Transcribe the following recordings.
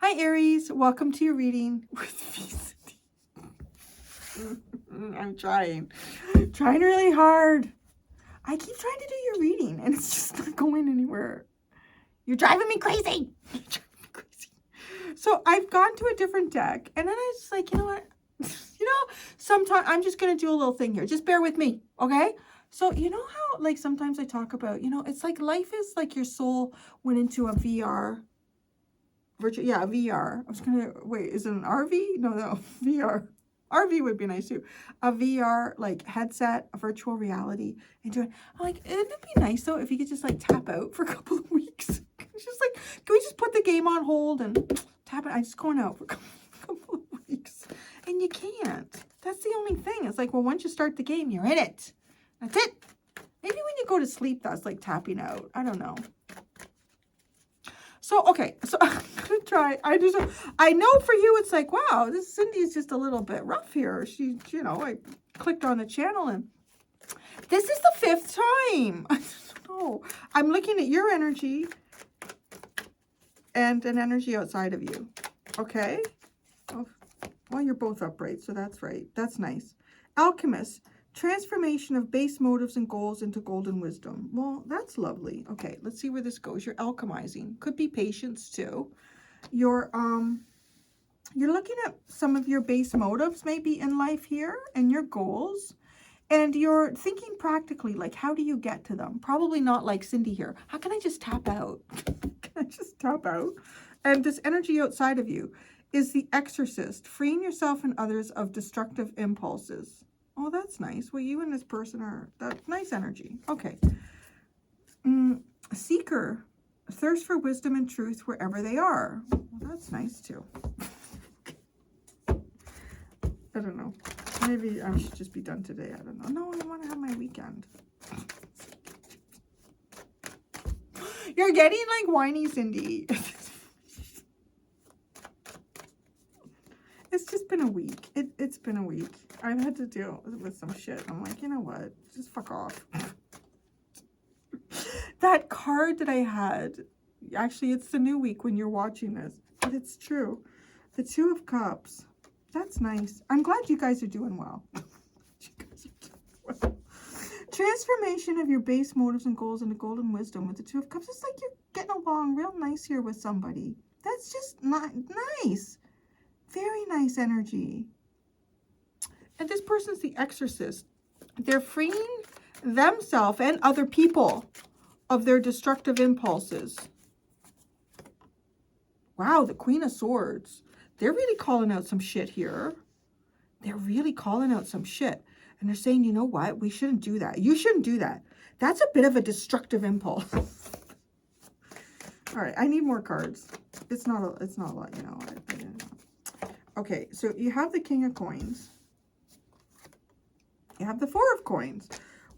Hi, Aries. Welcome to your reading with Felicity. I'm trying really hard. I keep trying to do your reading, and it's just not going anywhere. You're driving me crazy. You're driving me crazy. So I've gone to a different deck, and then I was like, you know what? Sometimes I'm just going to do a little thing here. Just bear with me, okay? So you know how, like, sometimes I talk about, it's like life is like your soul went into a VR. Virtual, yeah, VR. I was gonna wait. Is it an RV? No, VR. RV would be nice too. A VR like headset, a virtual reality, and doing. I'm like, it'd be nice though if you could just like tap out for a couple of weeks. It's just like, can we just put the game on hold and tap it? I'm just going out for a couple of weeks, and you can't. That's the only thing. It's like, well, once you start the game, you're in it. That's it. Maybe when you go to sleep, that's like tapping out. I don't know. So, okay, so I'm going to try. I know for you, it's like, wow, this Cindy is just a little bit rough here. She, I clicked on the channel and this is the 5th time. I don't know. I'm looking at your energy and an energy outside of you. Okay. Oh, well, you're both upright, so that's right. That's nice. Alchemist. Transformation of base motives and goals into golden wisdom. Well, that's lovely. Okay, let's see where this goes. You're alchemizing. Could be patience too. You're looking at some of your base motives maybe in life here and your goals. And you're thinking practically, like, how do you get to them? Probably not like Cindy here. How can I just tap out? Can I just tap out? And this energy outside of you is the exorcist, freeing yourself and others of destructive impulses. Oh, that's nice. Well, you and this person are, that's nice energy. Okay. Seeker, thirst for wisdom and truth wherever they are. Well, that's nice too. I don't know. Maybe I should just be done today. I don't know. No, I want to have my weekend. You're getting like whiny, Cindy. It's just been a week. It's been a week. I've had to deal with some shit. I'm like, you know what? Just fuck off. That card that I had, actually, it's the new week when you're watching this, but it's true. The 2 of Cups. That's nice. I'm glad you guys are doing well. Transformation of your base motives and goals into golden wisdom with the 2 of Cups. It's like you're getting along real nice here with somebody. That's just not nice. Very nice energy. And this person's the exorcist. They're freeing themselves and other people of their destructive impulses. Wow, the Queen of Swords. They're really calling out some shit here. They're really calling out some shit. And they're saying, you know what? We shouldn't do that. You shouldn't do that. That's a bit of a destructive impulse. All right, I need more cards. It's not a lot, you know. Okay, so you have the King of Coins. You have the 4 of Coins.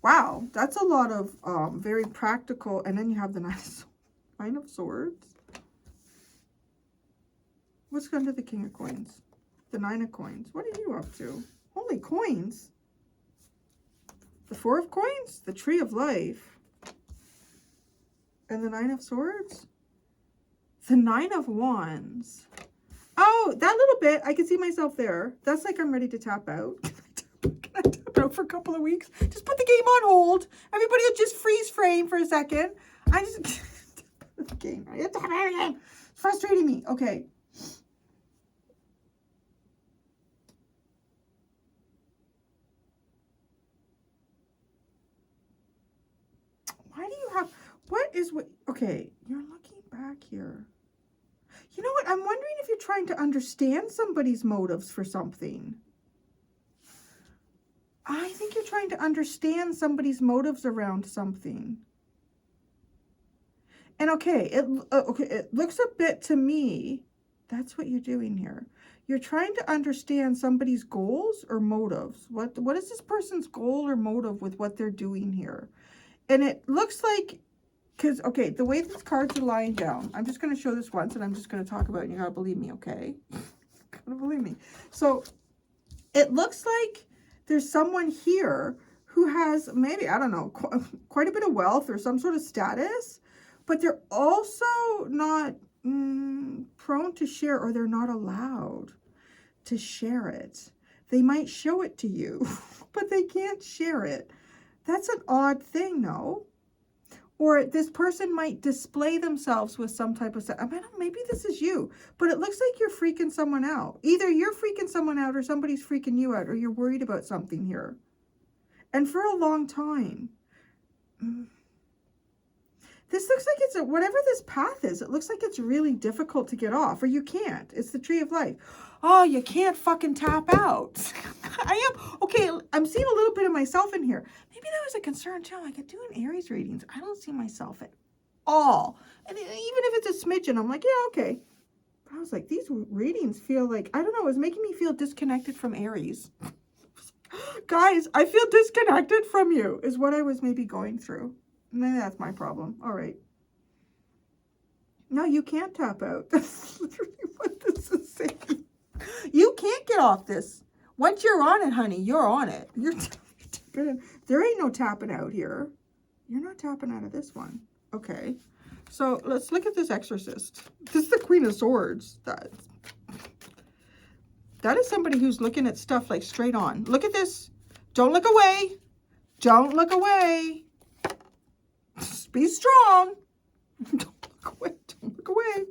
Wow, that's a lot of very practical. And then you have the Nine of Swords. What's under the King of Coins? The 9 of Coins. What are you up to? Holy coins. The 4 of Coins. The Tree of Life. And the 9 of Swords. The 9 of Wands. Oh, that little bit. I can see myself there. That's like I'm ready to tap out. Can I tap out for a couple of weeks? Just put the game on hold. Everybody will just freeze frame for a second. I just... the game. I have to have it again. It's frustrating me. Okay. Why do you have... Okay, you're looking back here. You know what? I'm wondering if you're trying to understand somebody's motives for something. I think you're trying to understand somebody's motives around something. And okay, it looks a bit to me, that's what you're doing here. You're trying to understand somebody's goals or motives. What is this person's goal or motive with what they're doing here? And it looks like, because, okay, the way these cards are lying down, I'm just going to show this once and I'm just going to talk about it and you got to believe me, okay? Gotta believe me. So it looks like there's someone here who has maybe, I don't know, quite a bit of wealth or some sort of status, but they're also not prone to share, or they're not allowed to share it. They might show it to you, but they can't share it. That's an odd thing, no? Or this person might display themselves with some type of stuff. I mean, maybe this is you, but it looks like you're freaking someone out. Either you're freaking someone out or somebody's freaking you out, or you're worried about something here. And for a long time. This looks like it's whatever this path is, it looks like it's really difficult to get off, or you can't. It's the tree of life. Oh, you can't fucking tap out. Okay, I'm seeing a little bit of myself in here. Maybe that was a concern too. Like, doing Aries readings, I don't see myself at all. And even if it's a smidgen, I'm like, yeah, okay. But I was like, these readings feel like, I don't know, it was making me feel disconnected from Aries. Guys, I feel disconnected from you, is what I was maybe going through. Maybe that's my problem. All right. No, you can't tap out. That's literally what this is saying. You can't get off this. Once you're on it, honey, you're on it. There ain't no tapping out here. You're not tapping out of this one. Okay. So let's look at this exorcist. This is the Queen of Swords. That is somebody who's looking at stuff like straight on. Look at this. Don't look away. Don't look away. Be strong. Don't look away. Don't look away.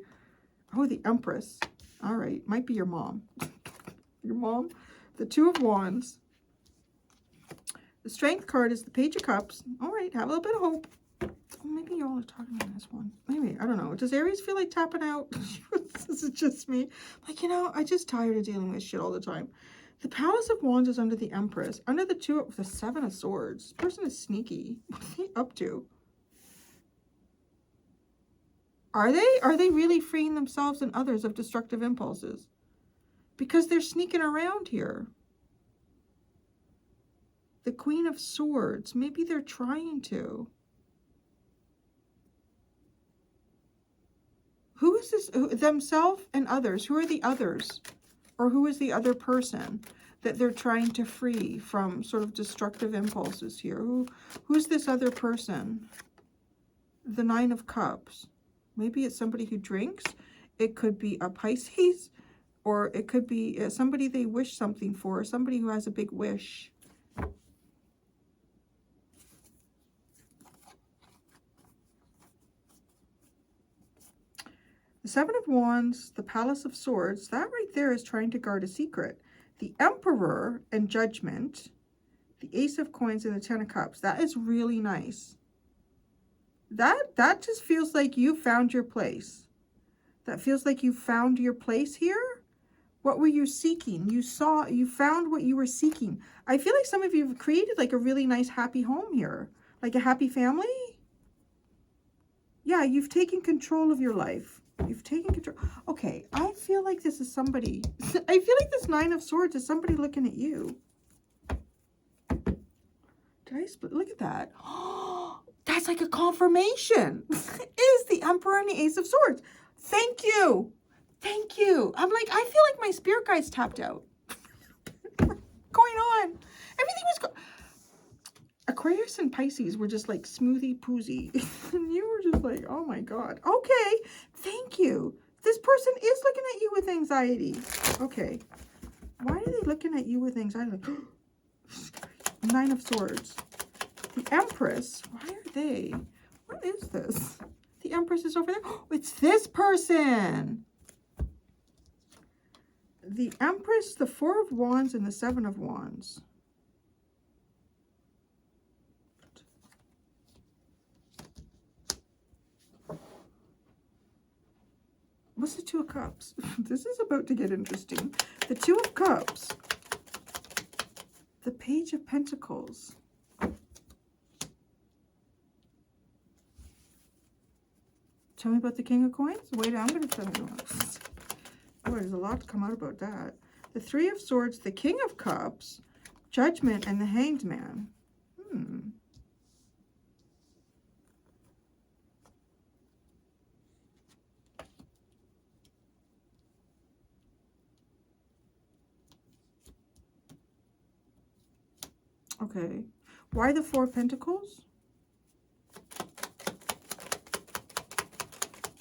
Oh, the Empress. All right. Might be your mom. Your mom. The Two of Wands. The Strength card is the Page of Cups. All right. Have a little bit of hope. Oh, maybe y'all are talking on this one. Maybe. I don't know. Does Aries feel like tapping out? This is just me. Like, you know, I'm just tired of dealing with shit all the time. The Palace of Wands is under the Empress. Under the Seven of Swords. This person is sneaky. What are they up to? Are they really freeing themselves and others of destructive impulses? Because they're sneaking around here. The Queen of Swords. Maybe they're trying to. Who is this? Themselves and others. Who are the others? Or who is the other person that they're trying to free from sort of destructive impulses here? Who's this other person? The Nine of Cups. Maybe it's somebody who drinks. It could be a Pisces, or it could be somebody they wish something for, somebody who has a big wish. The Seven of Wands, the Palace of Swords, that right there is trying to guard a secret. The Emperor and Judgment, the Ace of Coins and the Ten of Cups. That is really nice. That just feels like you found your place. That feels like you found your place here. What were you seeking? You found what you were seeking. I feel like some of you have created like a really nice happy home here. Like a happy family. Yeah, you've taken control of your life. You've taken control. Okay, I feel like this is somebody. I feel like this Nine of Swords is somebody looking at you. Did I split? Look at that. That's like a confirmation. Is the Emperor and the Ace of Swords. Thank you. Thank you. I'm like, I feel like my spirit guides tapped out. What's going on? Everything was Aquarius and Pisces were just like smoothie poosy. And you were just like, oh my God. Okay. Thank you. This person is looking at you with anxiety. Okay. Why are they looking at you with anxiety? Nine of Swords. The Empress. Why are they? What is this? The Empress is over there. Oh, it's this person. The Empress, the Four of Wands, and the Seven of Wands. What's the Two of Cups? This is about to get interesting. The Two of Cups. The Page of Pentacles. Tell me about the King of Coins? Wait, I'm going to tell you. Oh, there's a lot to come out about that. The Three of Swords, the King of Cups, Judgment, and the Hanged Man. Okay. Why the Four of Pentacles?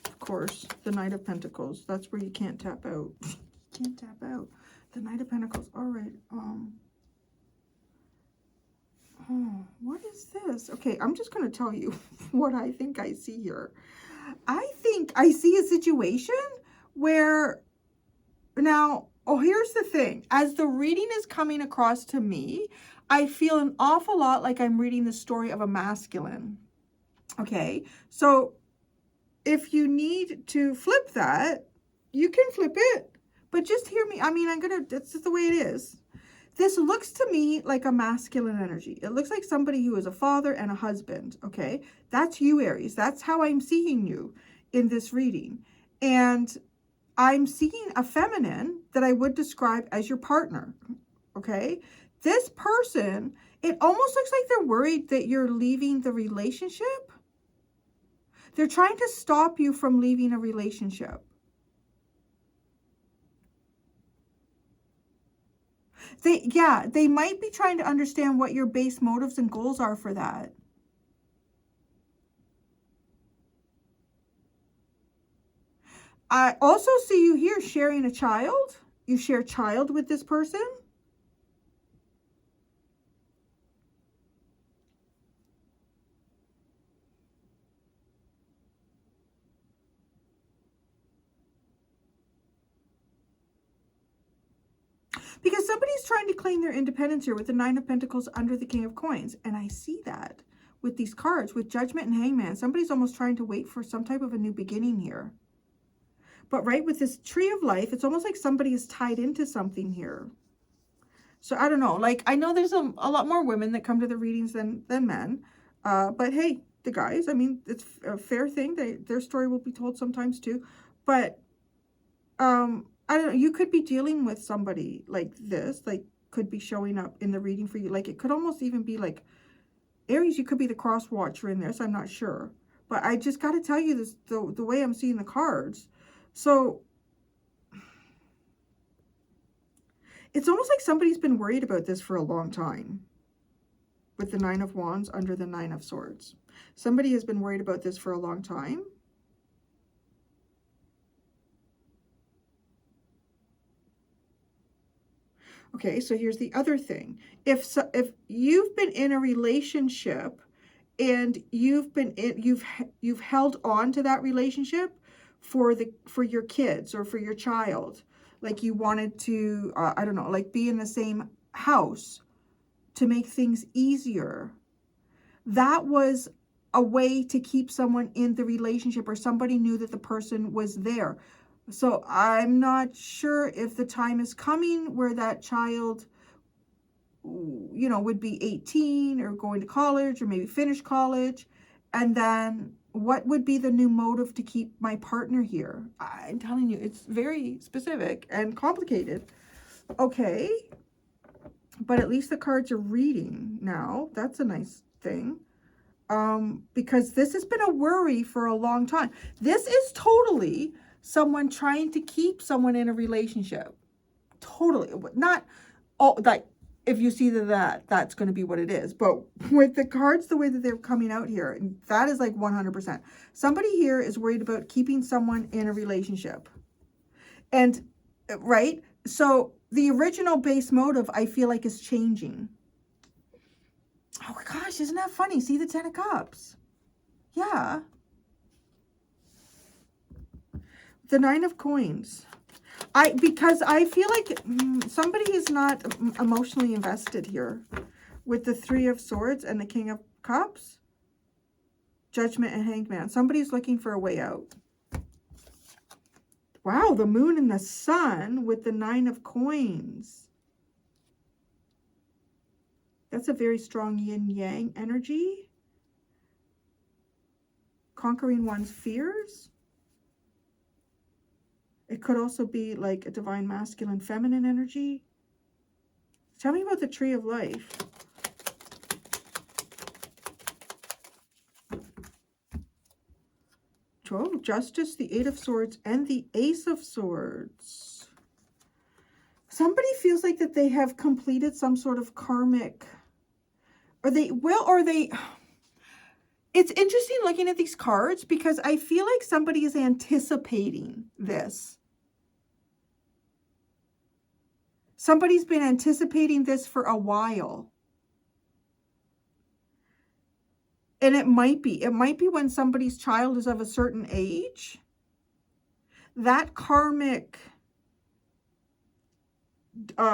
Of course, the Knight of Pentacles. That's where you can't tap out. Can't tap out. The Knight of Pentacles. All right. Oh, what is this? Okay, I'm just going to tell you what I think I see here. I think I see a situation where now, oh, here's the thing. As the reading is coming across to me, I feel an awful lot like I'm reading the story of a masculine. Okay, so if you need to flip that, you can flip it, but just hear me. I mean, that's just the way it is. This looks to me like a masculine energy. It looks like somebody who is a father and a husband, okay? That's you, Aries. That's how I'm seeing you in this reading. And I'm seeing a feminine that I would describe as your partner, okay? This person, it almost looks like they're worried that you're leaving the relationship. They're trying to stop you from leaving a relationship. They might be trying to understand what your base motives and goals are for that. I also see you here sharing a child. You share a child with this person. Because somebody's trying to claim their independence here with the Nine of Pentacles under the King of Coins. And I see that with these cards, with Judgment and Hangman. Somebody's almost trying to wait for some type of a new beginning here. But right, with this Tree of Life, it's almost like somebody is tied into something here. So I don't know. Like, I know there's a lot more women that come to the readings than men. But hey, the guys, I mean, it's a fair thing. Their story will be told sometimes too. But I don't know, you could be dealing with somebody like this, like could be showing up in the reading for you. Like it could almost even be like, Aries, you could be the cross watcher in this. I'm not sure. But I just got to tell you this, the way I'm seeing the cards. So it's almost like somebody's been worried about this for a long time. With the Nine of Wands under the Nine of Swords. Somebody has been worried about this for a long time. Okay, so here's the other thing. If you've been in a relationship and you've held on to that relationship for your kids or for your child, like you wanted to I don't know, like be in the same house to make things easier. That was a way to keep someone in the relationship, or somebody knew that the person was there. So I'm not sure if the time is coming where that child, you know, would be 18 or going to college or maybe finish college. And then what would be the new motive to keep my partner here? I'm telling you, it's very specific and complicated. Okay. But at least the cards are reading now. That's a nice thing. Because this has been a worry for a long time. This is totally someone trying to keep someone in a relationship. Totally. Not all, like, if you see that's going to be what it is. But with the cards, the way that they're coming out here, that is like 100%. Somebody here is worried about keeping someone in a relationship. And, right? So the original base motive, I feel like, is changing. Oh my gosh, isn't that funny? See the Ten of Cups? Yeah. The Nine of Coins. Because I feel like somebody is not emotionally invested here. With the Three of Swords and the King of Cups. Judgment and Hangman. Somebody's looking for a way out. Wow, the Moon and the Sun with the Nine of Coins. That's a very strong yin-yang energy. Conquering one's fears. It could also be like a divine masculine feminine energy. Tell me about the Tree of Life. Oh, Justice, the Eight of Swords, and the Ace of Swords. Somebody feels like that they have completed some sort of karmic, or they will, or they, It's interesting looking at these cards because I feel like somebody is anticipating this. Somebody's been anticipating this for a while. And it might be when somebody's child is of a certain age. That karmic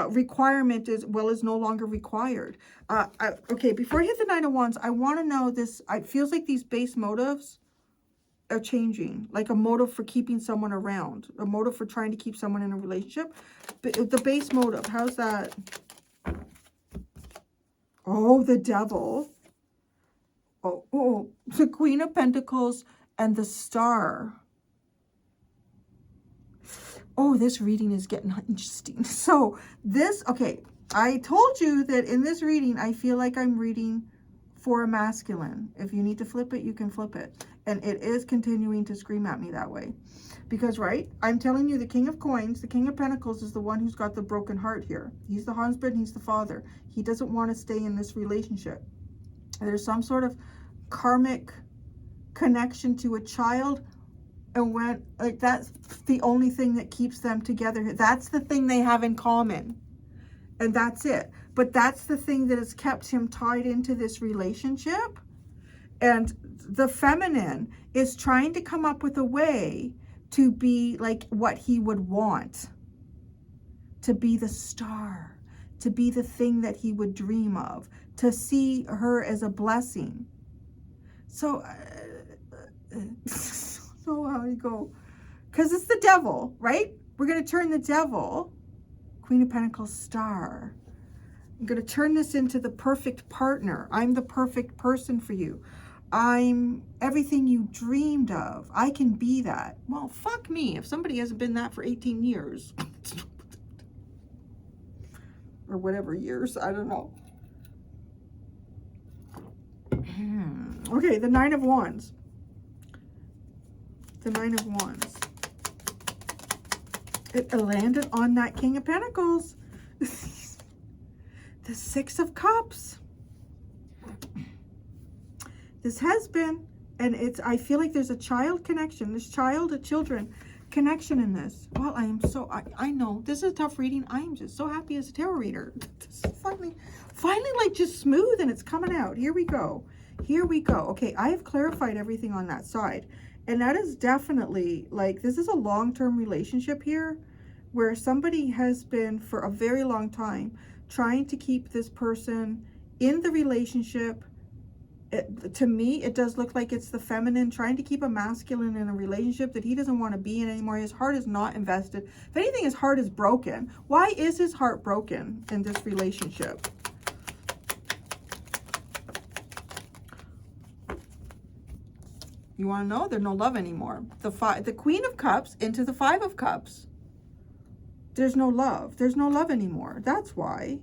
requirement is no longer required. Okay, before I hit the Nine of Wands, I want to know this. It feels like these base motives are changing, like a motive for keeping someone around, a motive for trying to keep someone in a relationship. But the base motive, how's that? Oh, the Devil. Oh, the Queen of Pentacles and the Star. Oh, this reading is getting interesting. So this, okay, I told you that in this reading, I feel like I'm reading for a masculine. If you need to flip it, you can flip it. And it is continuing to scream at me that way. Because, right, I'm telling you, the King of Coins, the King of Pentacles is the one who's got the broken heart here. He's the husband, he's the father. He doesn't want to stay in this relationship. There's some sort of karmic connection to a child, and when, like, that's the only thing that keeps them together. That's the thing they have in common, and that's it. But that's the thing that has kept him tied into this relationship. And the feminine is trying to come up with a way to be like what he would want, to be the star, to be the thing that he would dream of, to see her as a blessing. So so how do you go? Because it's the Devil, right? We're going to turn the Devil, Queen of Pentacles, Star. I'm going to turn this into the perfect partner. I'm the perfect person for you. I'm everything you dreamed of. I can be that. Well, fuck me if somebody hasn't been that for 18 years. Or whatever years, I don't know. Okay, the Nine of Wands. The Nine of Wands. It landed on that King of Pentacles. The Six of Cups. This has been, and it's, I feel like there's a child connection. There's children connection in this. Well, I am so, I know, this is a tough reading. I am just so happy as a tarot reader. This is finally like just smooth and it's coming out. Here we go. Here we go. Okay, I have clarified everything on that side. And that is definitely, like, this is a long-term relationship here where somebody has been for a very long time trying to keep this person in the relationship. To me, it does look like it's the feminine trying to keep a masculine in a relationship that he doesn't want to be in anymore. His heart is not invested. If anything, his heart is broken. Why is his heart broken in this relationship? You want to know? There's no love anymore. The Queen of Cups into the Five of Cups. There's no love. There's no love anymore. That's why.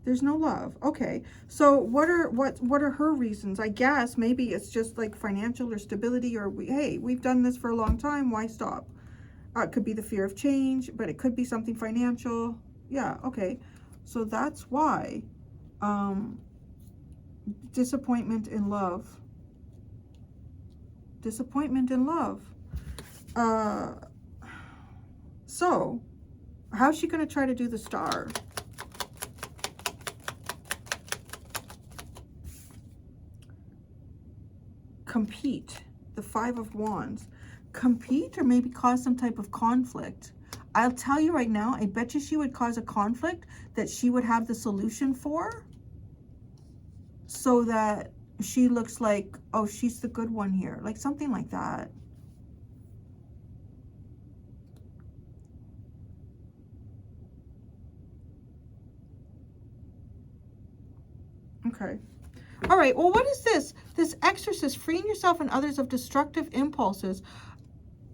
There's no love. Okay. So what are her reasons? I guess maybe it's just like financial or stability, or hey, we've done this for a long time. Why stop? It could be the fear of change, but it could be something financial. Yeah. Okay. So that's why. Disappointment in love. Disappointment in love. So how's she going to try to do the Star? Compete. The Five of Wands. Compete or maybe cause some type of conflict. I'll tell you right now, I bet you she would cause a conflict that she would have the solution for, so that she looks like, oh, she's the good one here. Like something like that. Okay. All right, well, what is this? This exorcist, freeing yourself and others of destructive impulses.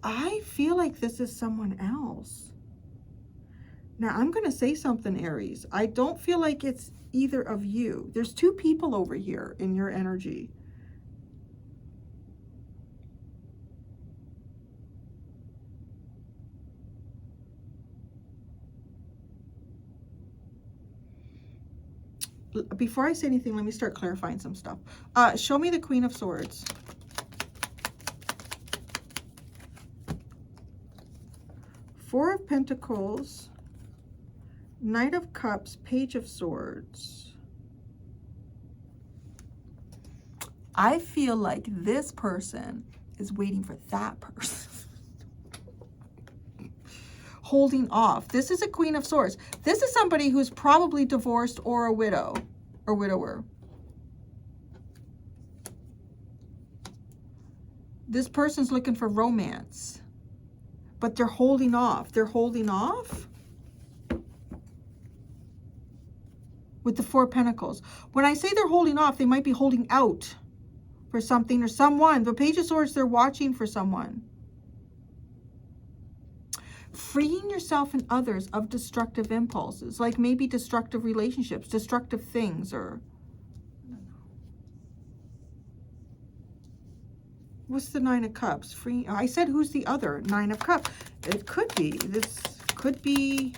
I feel like this is someone else. Now, I'm going to say something, Aries. I don't feel like it's either of you. There's two people over here in your energy. before I say anything, let me start clarifying some stuff. Show me the Queen of Swords. Four of Pentacles, Knight of Cups, Page of Swords. I feel like this person is waiting for that person. Holding off. This is a Queen of Swords. This is somebody who's probably divorced or a widow or widower. This person's looking for romance, but they're holding off. They're holding off with the Four of Pentacles. When I say they're holding off, they might be holding out for something or someone. The Page of Swords, they're watching for someone. Freeing yourself and others of destructive impulses, like maybe destructive relationships, destructive things, or I don't know. What's the Nine of Cups? Free. I said who's the other? Nine of Cups. It could be. This could be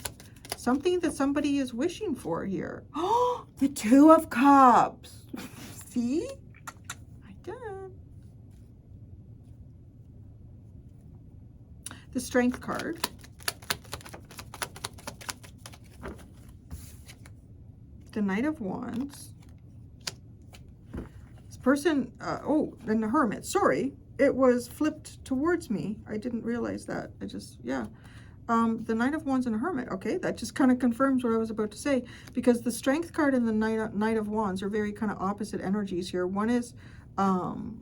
something that somebody is wishing for here. Oh, the Two of Cups. See? I did. The Strength card. The Knight of Wands. This person, oh, and the Hermit. Sorry, it was flipped towards me. I didn't realize that. I just, yeah. The Knight of Wands and the Hermit. Okay, that just kind of confirms what I was about to say, because the Strength card and the Knight of Wands are very kind of opposite energies here. One is kind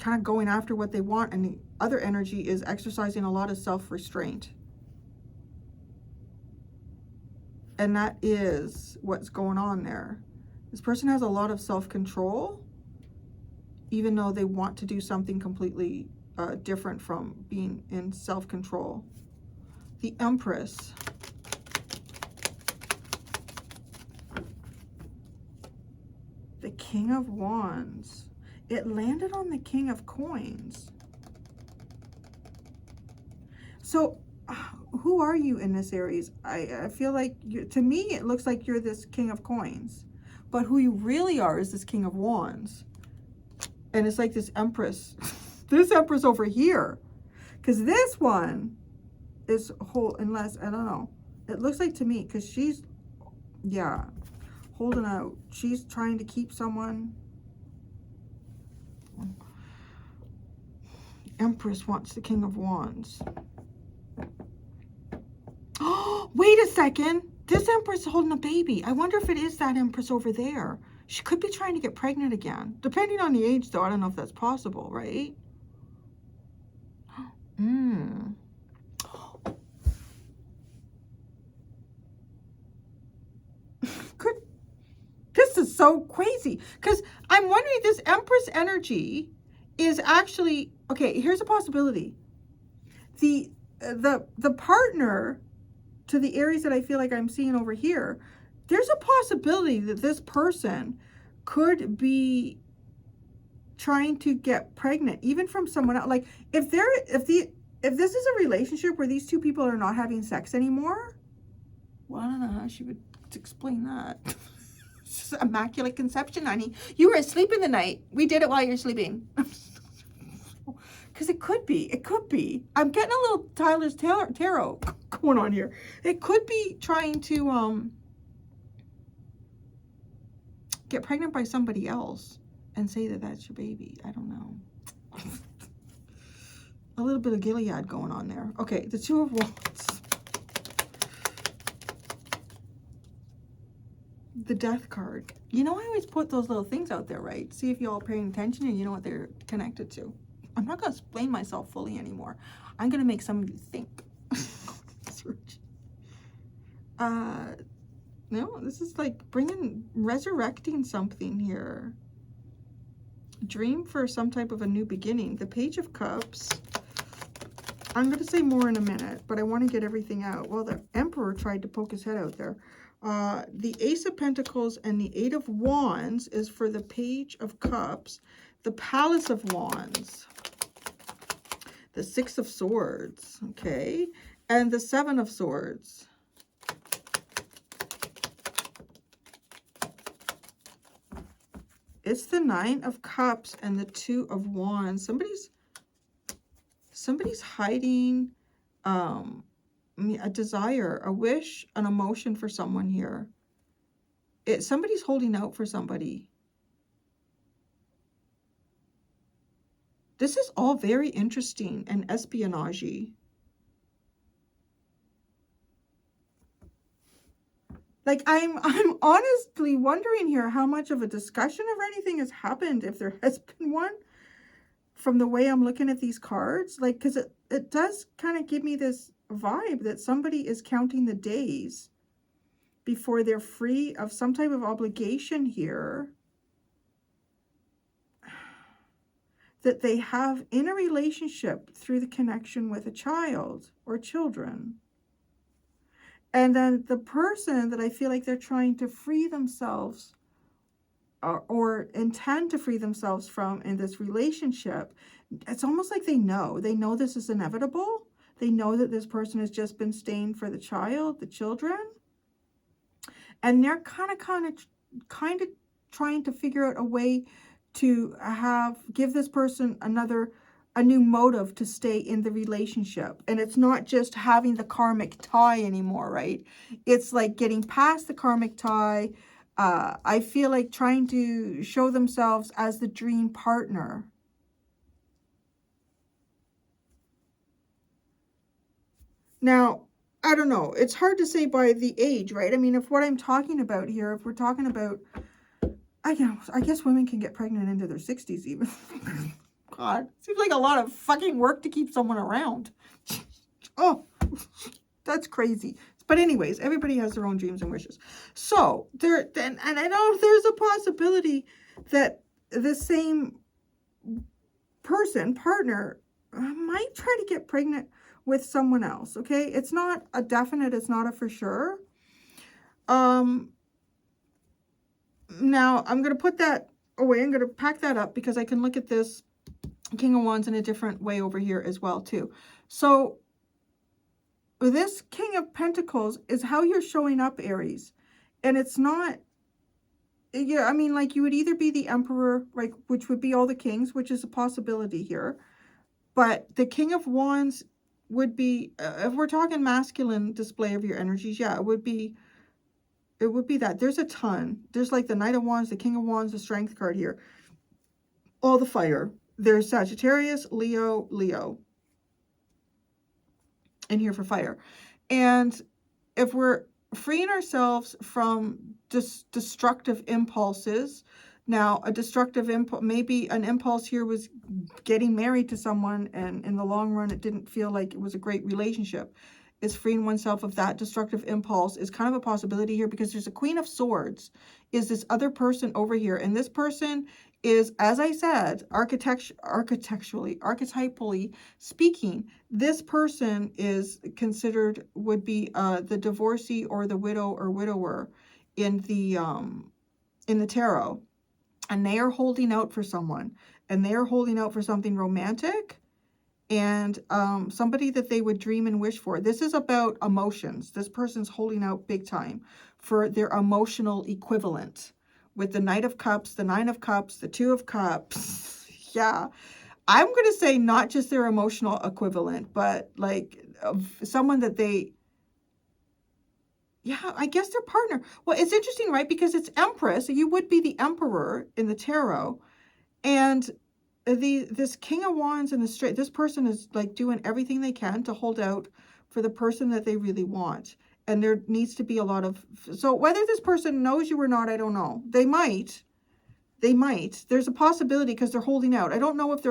of going after what they want, and the other energy is exercising a lot of self-restraint. And that is what's going on there. This person has a lot of self-control, even though they want to do something completely different from being in self-control. The Empress. The King of Wands. It landed on the King of Coins. So who are you in this, Aries? I feel like, to me, it looks like you're this King of Coins. But who you really are is this King of Wands. And it's like this Empress. This Empress over here. Because this one is whole, unless, I don't know. It looks like to me, because she's, yeah, holding out. She's trying to keep someone. Empress wants the King of Wands. Oh, wait a second. This Empress is holding a baby. I wonder if it is that Empress over there. She could be trying to get pregnant again. Depending on the age, though, I don't know if that's possible, right? This is so crazy. Because I'm wondering if this Empress energy is actually... Okay, here's a possibility. The partner to the Aries that I feel like I'm seeing over here, there's a possibility that this person could be trying to get pregnant, even from someone else. Like, if this is a relationship where these two people are not having sex anymore, well, I don't know how she would explain that. It's just immaculate conception, honey. You were asleep in the night. We did it while you're sleeping. Because it could be. I'm getting a little Tyler's tarot going on here. It could be trying to get pregnant by somebody else and say that that's your baby. I don't know. A little bit of Gilead going on there. Okay, the Two of Wands. The Death card. You know, I always put those little things out there, right? See if you all paying attention and you know what they're connected to. I'm not going to explain myself fully anymore. I'm going to make some of you think. No, this is like resurrecting something here. Dream for some type of a new beginning. The Page of Cups. I'm going to say more in a minute, but I want to get everything out. Well, the Emperor tried to poke his head out there. The Ace of Pentacles and the Eight of Wands is for the Page of Cups. The Palace of Wands. The Six of Swords, okay, and the Seven of Swords. It's the Nine of Cups and the Two of Wands. Somebody's hiding a desire, a wish, an emotion for someone here. Somebody's holding out for somebody. This is all very interesting and espionage-y. Like, I'm honestly wondering here how much of a discussion of anything has happened, if there has been one, from the way I'm looking at these cards. Like, because it does kind of give me this vibe that somebody is counting the days before they're free of some type of obligation here that they have in a relationship through the connection with a child or children. And then the person that I feel like they're trying to free themselves or intend to free themselves from in this relationship, it's almost like they know this is inevitable. They know that this person has just been staying for the child, the children. And they're kind of trying to figure out a way to give this person a new motive to stay in the relationship. And it's not just having the karmic tie anymore, right? It's like getting past the karmic tie. I feel like trying to show themselves as the dream partner. Now, I don't know. It's hard to say by the age, right? I mean, if what I'm talking about here, if we're talking about, I guess women can get pregnant into their 60s even. God, seems like a lot of fucking work to keep someone around. Oh, that's crazy. But anyways, everybody has their own dreams and wishes. So, and I know there's a possibility that the same partner, might try to get pregnant with someone else, okay? It's not a definite, it's not a for sure. Now, I'm going to put that away. I'm going to pack that up because I can look at this King of Wands in a different way over here as well, too. So, this King of Pentacles is how you're showing up, Aries. And it's not, yeah, I mean, like, you would either be the Emperor, like, which would be all the kings, which is a possibility here. But the King of Wands would be, if we're talking masculine display of your energies, yeah, it would be that. There's a ton. There's like the Knight of Wands, the King of Wands, the Strength card here. All the fire. There's Sagittarius, Leo, in here for fire. And if we're freeing ourselves from destructive impulses, now a destructive impulse, maybe an impulse here was getting married to someone, and in the long run it didn't feel like it was a great relationship. Is freeing oneself of that destructive impulse is kind of a possibility here, because there's a Queen of Swords is this other person over here, and this person is, as I said, archetypally speaking, this person is considered, would be the divorcee or the widow or widower in the tarot, and they are holding out for someone, and they are holding out for something romantic, and somebody that they would dream and wish for. This is about emotions. This person's holding out big time for their emotional equivalent with the Knight of Cups, the Nine of Cups, the Two of Cups. Yeah, I'm going to say not just their emotional equivalent, but like someone that they, yeah, I guess their partner. Well, it's interesting, right? Because it's Empress. You would be the Emperor in the tarot. And this King of Wands and this person is like doing everything they can to hold out for the person that they really want. And there needs to be a lot of, so whether this person knows you or not, I don't know. They might. There's a possibility because they're holding out. I don't know if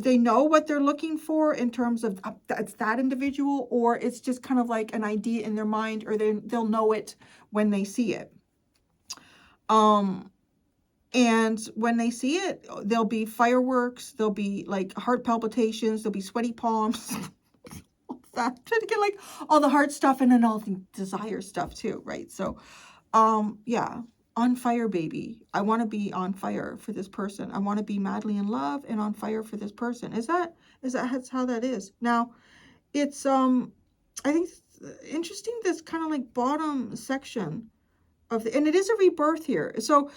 they know what they're looking for in terms of it's that individual, or it's just kind of like an idea in their mind, or they'll know it when they see it. And when they see it, there'll be fireworks, there'll be like heart palpitations, there'll be sweaty palms. Trying to get like all the heart stuff and then all the desire stuff too, right? So, yeah, on fire, baby. I want to be on fire for this person. I want to be madly in love and on fire for this person. Is that how that is? Now, it's I think it's interesting, this kind of like bottom section and it is a rebirth here. So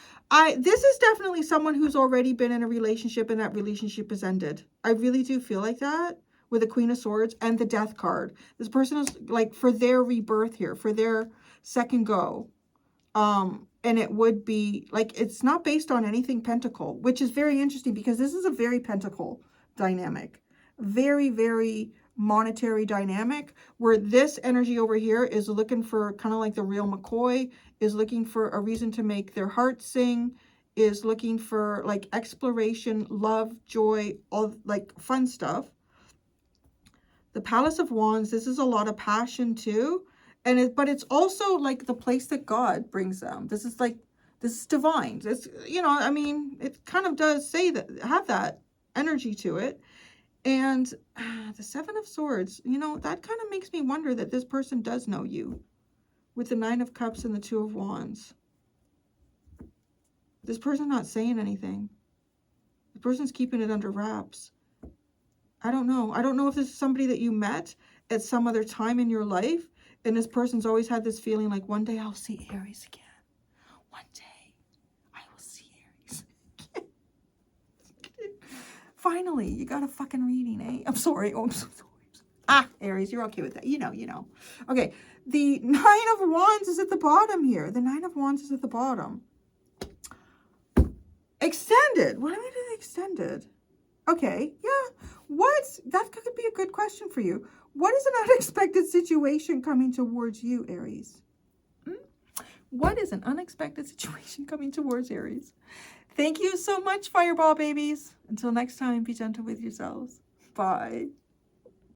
this is definitely someone who's already been in a relationship and that relationship is ended. I really do feel like that with the Queen of Swords and the Death card. This person is like for their rebirth here, for their second go. And it would be like, it's not based on anything pentacle, which is very interesting because this is a very pentacle dynamic. Very, very monetary dynamic, where this energy over here is looking for kind of like the real McCoy, is looking for a reason to make their heart sing, is looking for like exploration, love, joy, all like fun stuff. The Palace of Wands, this is a lot of passion too. And but it's also like the place that God brings them. This is like, this is divine. It's, you know, I mean, it kind of does say that, have that energy to it. And the Seven of Swords, you know, that kind of makes me wonder that this person does know you. With the Nine of Cups and the Two of Wands. This person's not saying anything. The person's keeping it under wraps. I don't know. I don't know if this is somebody that you met at some other time in your life. And this person's always had this feeling like, one day I'll see Aries again. One day I will see Aries again. Finally, you got a fucking reading, eh? I'm sorry. Oh, I'm so sorry. Ah, Aries, you're okay with that. You know. Okay, the Nine of Wands is at the bottom here. The Nine of Wands is at the bottom. Extended. What am I doing extended? Okay, yeah. That could be a good question for you. What is an unexpected situation coming towards you, Aries? What is an unexpected situation coming towards Aries? Thank you so much, Fireball babies. Until next time, be gentle with yourselves. Bye.